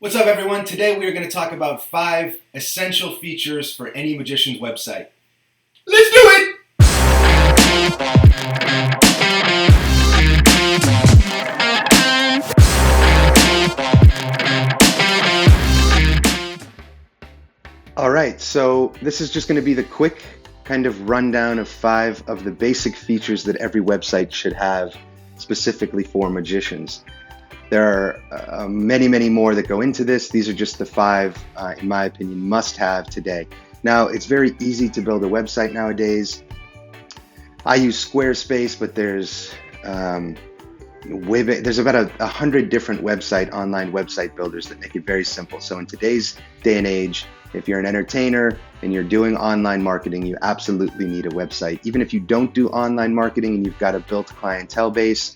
What's up, everyone? Today we are going to talk about 5 essential features for any magician's website. Let's do it! All right, so this is just going to be the quick kind of rundown of 5 of the basic features that every website should have specifically for magicians. There are many more that go into this. These are just the 5, in my opinion, must-have today. Now, it's very easy to build a website nowadays. I use Squarespace, but there's about 100 different online website builders that make it very simple. So in today's day and age, if you're an entertainer and you're doing online marketing, you absolutely need a website. Even if you don't do online marketing and you've got a built clientele base,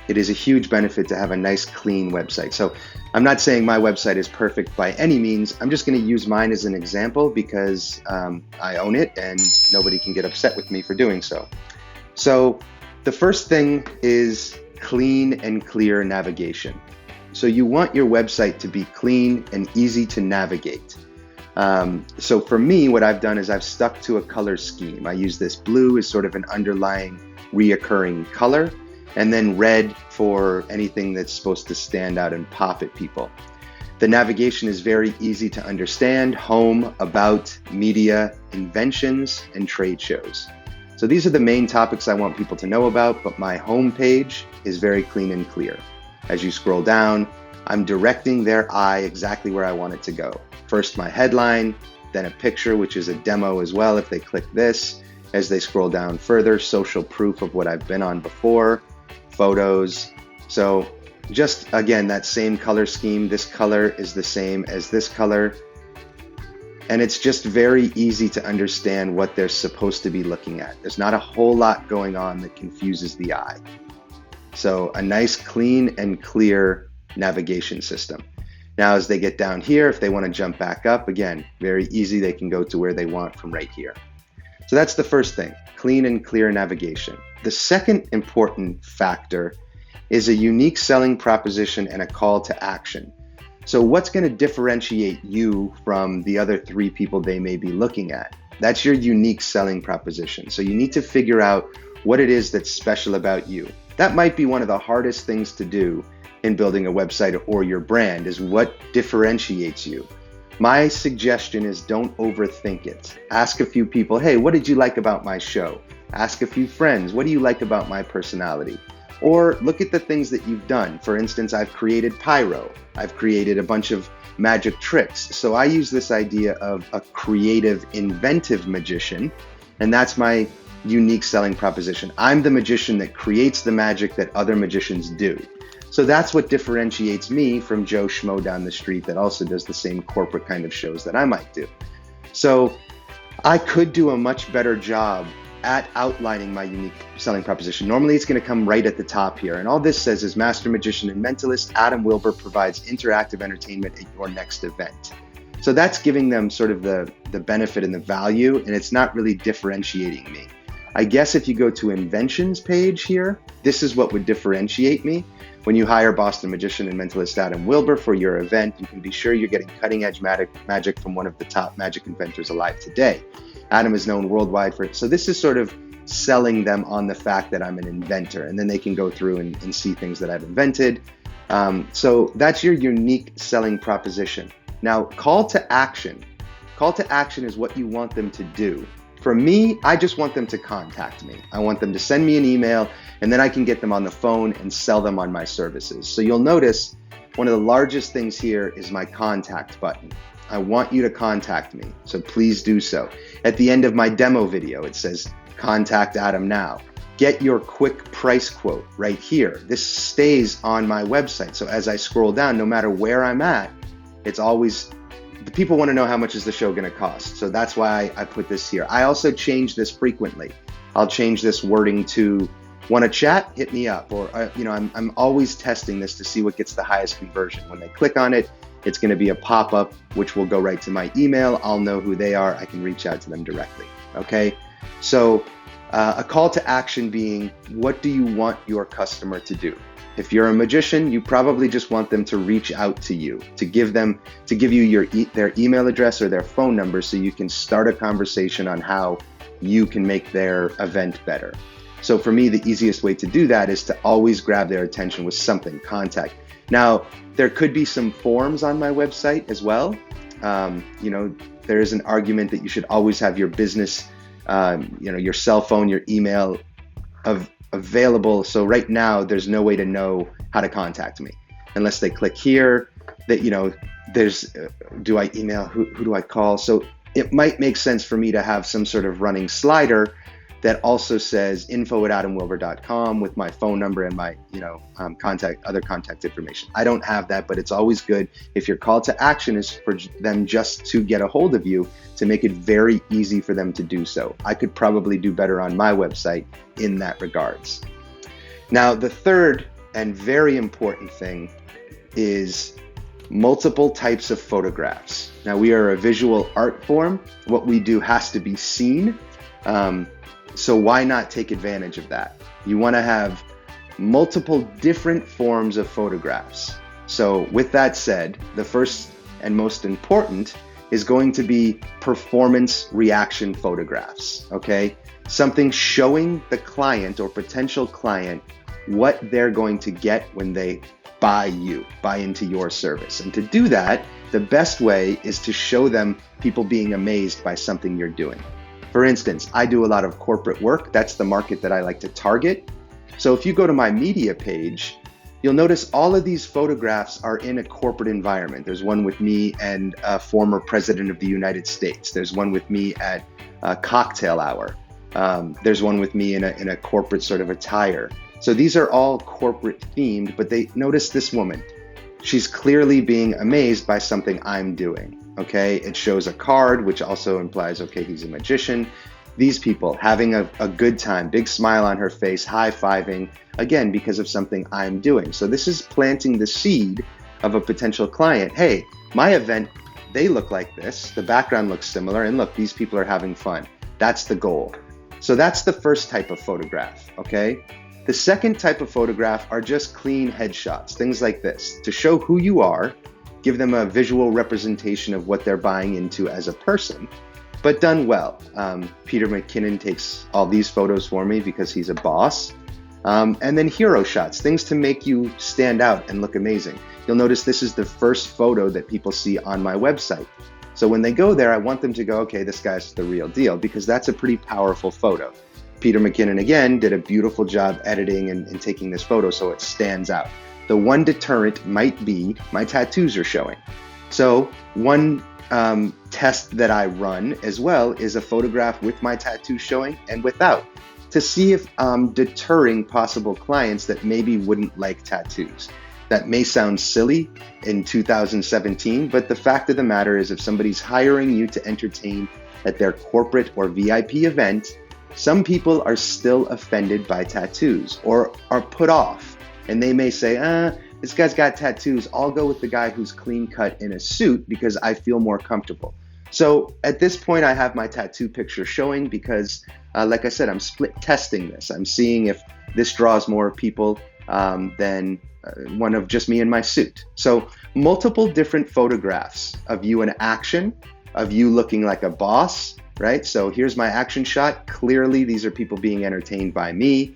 it is a huge benefit to have a nice, clean website. So I'm not saying my website is perfect by any means. I'm just going to use mine as an example because I own it and nobody can get upset with me for doing so. So the first thing is clean and clear navigation. So you want your website to be clean and easy to navigate. So for me, what I've done is I've stuck to a color scheme. I use this blue as sort of an underlying reoccurring color, and then red for anything that's supposed to stand out and pop at people. The navigation is very easy to understand: home, about, media, inventions, and trade shows. So these are the main topics I want people to know about, but my home page is very clean and clear. As you scroll down, I'm directing their eye exactly where I want it to go. First my headline, then a picture, which is a demo as well if they click this. As they scroll down further, social proof of what I've been on before, photos. So just again, that same color scheme. This color is the same as this color. And it's just very easy to understand what they're supposed to be looking at. There's not a whole lot going on that confuses the eye. So a nice, clean and clear navigation system. Now, as they get down here, if they want to jump back up, again, very easy. They can go to where they want from right here. So that's the first thing, clean and clear navigation. The second important factor is a unique selling proposition and a call to action. So what's going to differentiate you from the other 3 people they may be looking at? That's your unique selling proposition. So you need to figure out what it is that's special about you. That might be one of the hardest things to do in building a website or your brand, is what differentiates you. My suggestion is don't overthink it. Ask a few people, hey, what did you like about my show? Ask a few friends, what do you like about my personality? Or look at the things that you've done. For instance, I've created pyro. I've created a bunch of magic tricks. So I use this idea of a creative, inventive magician, and that's my unique selling proposition. I'm the magician that creates the magic that other magicians do. So that's what differentiates me from Joe Schmo down the street that also does the same corporate kind of shows that I might do. So I could do a much better job at outlining my unique selling proposition. Normally it's going to come right at the top here. And all this says is master magician and mentalist Adam Wilber provides interactive entertainment at your next event. So that's giving them sort of the benefit and the value, and it's not really differentiating me. I guess if you go to inventions page here, this is what would differentiate me. When you hire Boston magician and mentalist Adam Wilber for your event, you can be sure you're getting cutting-edge magic from one of the top magic inventors alive today. Adam is known worldwide for it. So this is sort of selling them on the fact that I'm an inventor, and then they can go through and see things that I've invented. So that's your unique selling proposition. Now, call to action. Call to action is what you want them to do. For me, I just want them to contact me. I want them to send me an email, and then I can get them on the phone and sell them on my services. So you'll notice one of the largest things here is my contact button. I want you to contact me, so please do so. At the end of my demo video, it says, contact Adam now. Get your quick price quote right here. This stays on my website. So as I scroll down, no matter where I'm at, it's always, the people want to know how much is the show going to cost. So that's why I put this here. I also change this frequently. I'll change this wording to, want to chat? Hit me up. Or, I'm always testing this to see what gets the highest conversion. When they click on it, it's going to be a pop-up, which will go right to my email. I'll know who they are. I can reach out to them directly. Okay. So a call to action being, what do you want your customer to do? If you're a magician, you probably just want them to reach out to you, to give you their email address or their phone number so you can start a conversation on how you can make their event better. So for me, the easiest way to do that is to always grab their attention with something, contact. Now, there could be some forms on my website as well. There is an argument that you should always have your business, your cell phone, your email available. So right now, there's no way to know how to contact me unless they click here. Do I email? Who do I call? So it might make sense for me to have some sort of running slider that also says info@adamwilber.com with my phone number and my other contact information. I don't have that, but it's always good if your call to action is for them just to get a hold of you, to make it very easy for them to do so. I could probably do better on my website in that regards. Now, the third and very important thing is multiple types of photographs. Now, we are a visual art form. What we do has to be seen. So why not take advantage of that? You want to have multiple different forms of photographs. So with that said, the first and most important is going to be performance reaction photographs, okay? Something showing the client or potential client what they're going to get when they buy into your service. And to do that, the best way is to show them people being amazed by something you're doing. For instance, I do a lot of corporate work. That's the market that I like to target. So if you go to my media page, you'll notice all of these photographs are in a corporate environment. There's one with me and a former president of the United States. There's one with me at a cocktail hour. There's one with me in a corporate sort of attire. So these are all corporate themed, but notice this woman. She's clearly being amazed by something I'm doing. Okay, it shows a card, which also implies, okay, he's a magician. These people having a good time, big smile on her face, high-fiving, again, because of something I'm doing. So this is planting the seed of a potential client. Hey, my event, they look like this. The background looks similar. And look, these people are having fun. That's the goal. So that's the first type of photograph, okay? The second type of photograph are just clean headshots, things like this, to show who you are, give them a visual representation of what they're buying into as a person, but done well. Peter McKinnon takes all these photos for me because he's a boss. And then hero shots, things to make you stand out and look amazing. You'll notice this is the first photo that people see on my website. So when they go there, I want them to go, okay, this guy's the real deal, because that's a pretty powerful photo. Peter McKinnon, again, did a beautiful job editing and taking this photo so it stands out. The one deterrent might be my tattoos are showing. So one test that I run as well is a photograph with my tattoos showing and without, to see if I'm deterring possible clients that maybe wouldn't like tattoos. That may sound silly in 2017, but the fact of the matter is if somebody's hiring you to entertain at their corporate or VIP event, some people are still offended by tattoos or are put off. And they may say, this guy's got tattoos. I'll go with the guy who's clean cut in a suit because I feel more comfortable. So at this point, I have my tattoo picture showing because, like I said, I'm split testing this. I'm seeing if this draws more people than one of just me in my suit. So multiple different photographs of you in action, of you looking like a boss, right? So here's my action shot. Clearly, these are people being entertained by me.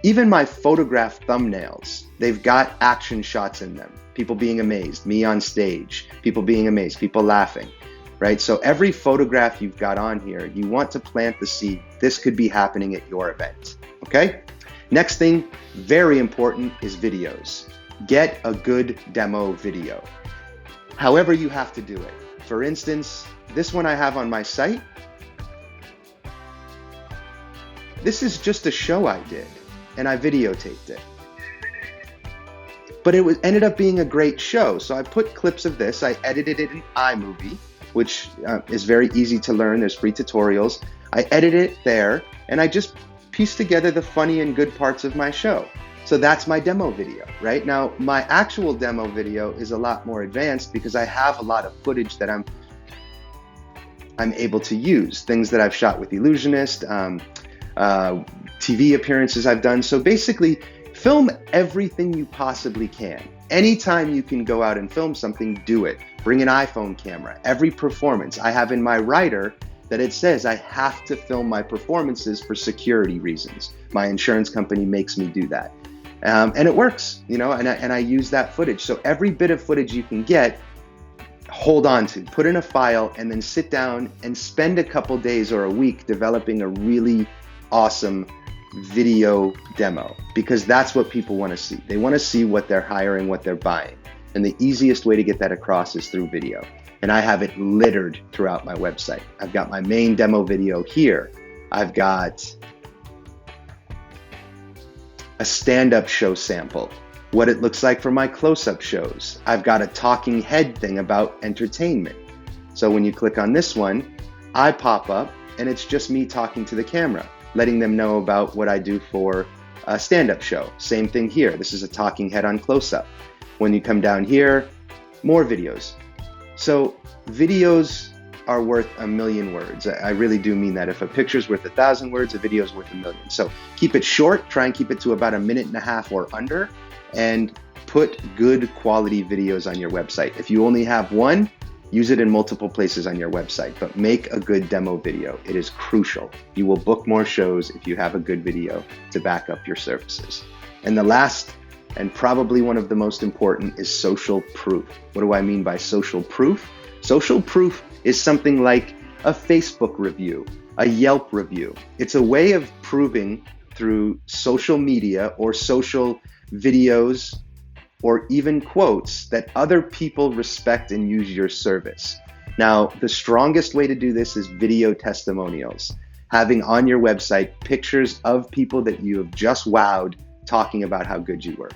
Even my photograph thumbnails, they've got action shots in them. People being amazed, me on stage, people being amazed, people laughing, right? So every photograph you've got on here, you want to plant the seed. This could be happening at your event, okay? Next thing, very important, is videos. Get a good demo video. However you have to do it. For instance, this one I have on my site. This is just a show I did, and I videotaped it. But it ended up being a great show, so I put clips of this. I edited it in iMovie, which is very easy to learn. There's free tutorials. I edited it there, and I just pieced together the funny and good parts of my show. So that's my demo video, right? Now, my actual demo video is a lot more advanced because I have a lot of footage that I'm able to use, things that I've shot with Ellusionist, TV appearances I've done. So basically, Film everything you possibly can. Anytime you can go out and film something, do it. Bring an iPhone camera. Every performance I have in my writer that it says I have to film my performances for security reasons. My insurance company makes me do that. And it works, and I use that footage. So every bit of footage you can get, hold on to, put in a file, and then sit down and spend a couple days or a week developing a really awesome video demo, because that's what people want to see. They want to see what they're hiring, what they're buying. And the easiest way to get that across is through video. And I have it littered throughout my website. I've got my main demo video here. I've got a stand-up show sample, what it looks like for my close-up shows. I've got a talking head thing about entertainment. So when you click on this one, I pop up and it's just me talking to the camera, letting them know about what I do for a stand-up show. Same thing here. This is a talking head on close-up. When you come down here, more videos. So videos are worth 1,000,000 words. I really do mean that. If a picture's worth 1,000 words, a video is worth 1,000,000. So keep it short, try and keep it to about 1.5 minutes or under, and put good quality videos on your website. If you only have one, use it in multiple places on your website, but make a good demo video. It is crucial. You will book more shows if you have a good video to back up your services. And the last, and probably one of the most important, is social proof. What do I mean by social proof? Social proof is something like a Facebook review, a Yelp review. It's a way of proving through social media or social videos or even quotes that other people respect and use your service. Now, the strongest way to do this is video testimonials. Having on your website pictures of people that you have just wowed talking about how good you were.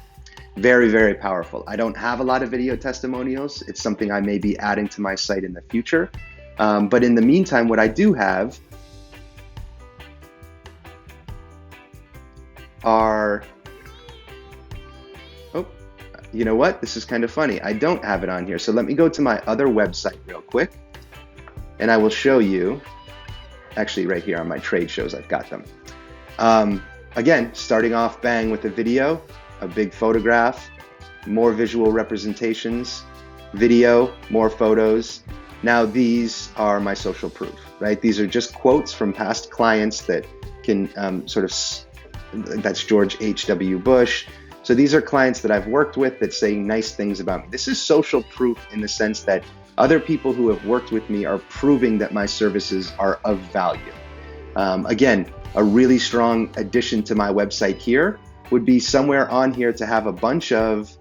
Very, very powerful. I don't have a lot of video testimonials. It's something I may be adding to my site in the future. But in the meantime, what I do have are, you know what? This is kind of funny. I don't have it on here. So let me go to my other website real quick, and I will show you, actually right here on my trade shows, I've got them. Again, starting off bang with a video, a big photograph, more visual representations, video, more photos. Now these are my social proof, right? These are just quotes from past clients that can that's George H.W. Bush. So these are clients that I've worked with that say nice things about me. This is social proof in the sense that other people who have worked with me are proving that my services are of value. Again, a really strong addition to my website here would be somewhere on here to have a bunch of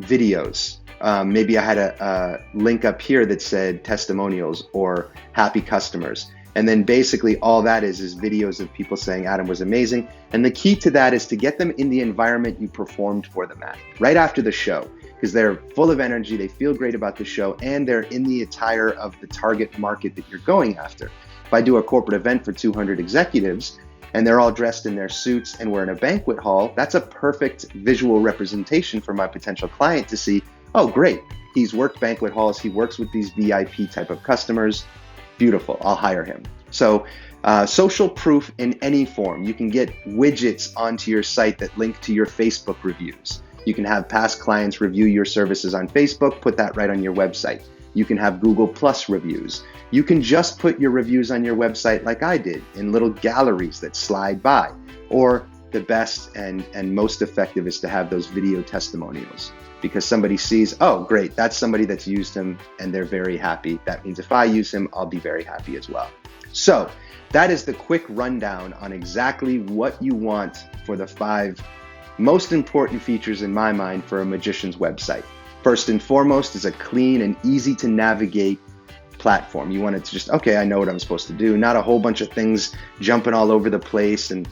videos. Maybe I had a link up here that said testimonials or happy customers. And then basically all that is videos of people saying Adam was amazing. And the key to that is to get them in the environment you performed for them at, right after the show, because they're full of energy, they feel great about the show, and they're in the attire of the target market that you're going after. If I do a corporate event for 200 executives and they're all dressed in their suits and we're in a banquet hall, that's a perfect visual representation for my potential client to see, oh great, he's worked banquet halls, he works with these VIP type of customers. Beautiful, I'll hire him. So social proof in any form. You can get widgets onto your site that link to your Facebook reviews. You can have past clients review your services on Facebook, put that right on your website. You can have Google Plus reviews. You can just put your reviews on your website like I did, in little galleries that slide by. Or the best and most effective is to have those video testimonials, because somebody sees, oh great, that's somebody that's used him and they're very happy. That means if I use him, I'll be very happy as well. So that is the quick rundown on exactly what you want for the 5 most important features in my mind for a magician's website. First and foremost is a clean and easy to navigate platform. You want it to just, okay, I know what I'm supposed to do, not a whole bunch of things jumping all over the place and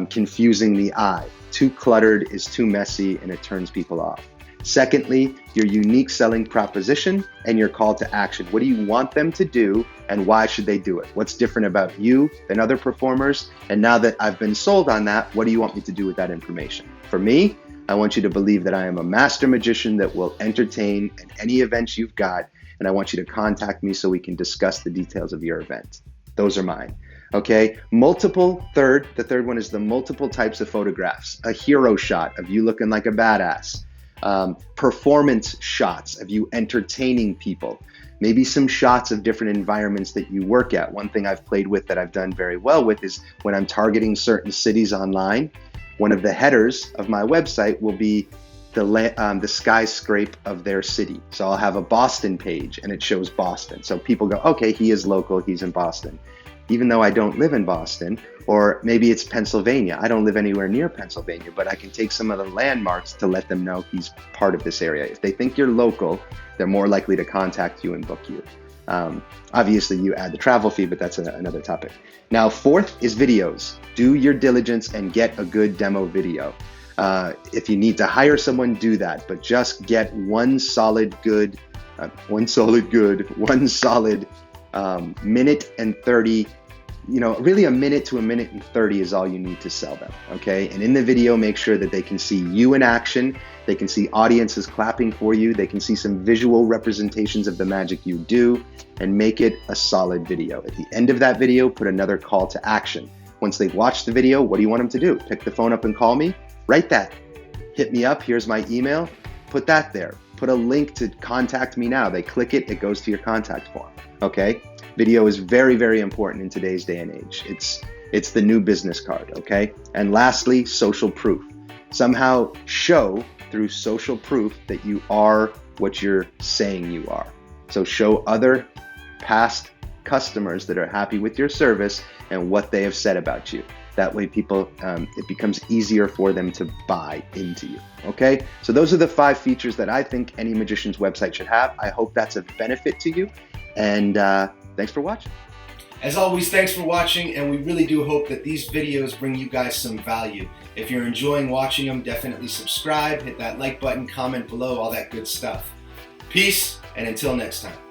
confusing the eye. Too cluttered is too messy and it turns people off. Secondly, your unique selling proposition and your call to action. What do you want them to do and why should they do it? What's different about you than other performers? And now that I've been sold on that, what do you want me to do with that information? For me, I want you to believe that I am a master magician that will entertain at any events you've got, and I want you to contact me so we can discuss the details of your event. Those are mine. Okay, the third one is the multiple types of photographs. A hero shot of you looking like a badass. Performance shots of you entertaining people. Maybe some shots of different environments that you work at. One thing I've played with that I've done very well with is when I'm targeting certain cities online, one of the headers of my website will be the skyscraper of their city. So I'll have a Boston page and it shows Boston. So people go, okay, he is local, he's in Boston. Even though I don't live in Boston, or maybe it's Pennsylvania. I don't live anywhere near Pennsylvania, but I can take some of the landmarks to let them know he's part of this area. If they think you're local, they're more likely to contact you and book you. Obviously, you add the travel fee, but that's another topic. Now, fourth is videos. Do your diligence and get a good demo video. If you need to hire someone, do that, but just get one solid minute and 30, really a minute to a minute and 30 is all you need to sell them, okay? And in the video, make sure that they can see you in action, they can see audiences clapping for you, they can see some visual representations of the magic you do, and make it a solid video. At the end of that video, put another call to action. Once they've watched the video, what do you want them to do? Pick the phone up and call me? Write that. Hit me up, here's my email, put that there. Put a link to contact me now. They click it, it goes to your contact form, okay? Video is very, very important in today's day and age. It's the new business card, okay? And lastly, social proof. Somehow show through social proof that you are what you're saying you are. So show other past customers that are happy with your service and what they have said about you. That way people, it becomes easier for them to buy into you, okay? So those are the 5 features that I think any magician's website should have. I hope that's of benefit to you, and thanks for watching. As always, thanks for watching, and we really do hope that these videos bring you guys some value. If you're enjoying watching them, definitely subscribe, hit that like button, comment below, all that good stuff. Peace, and until next time.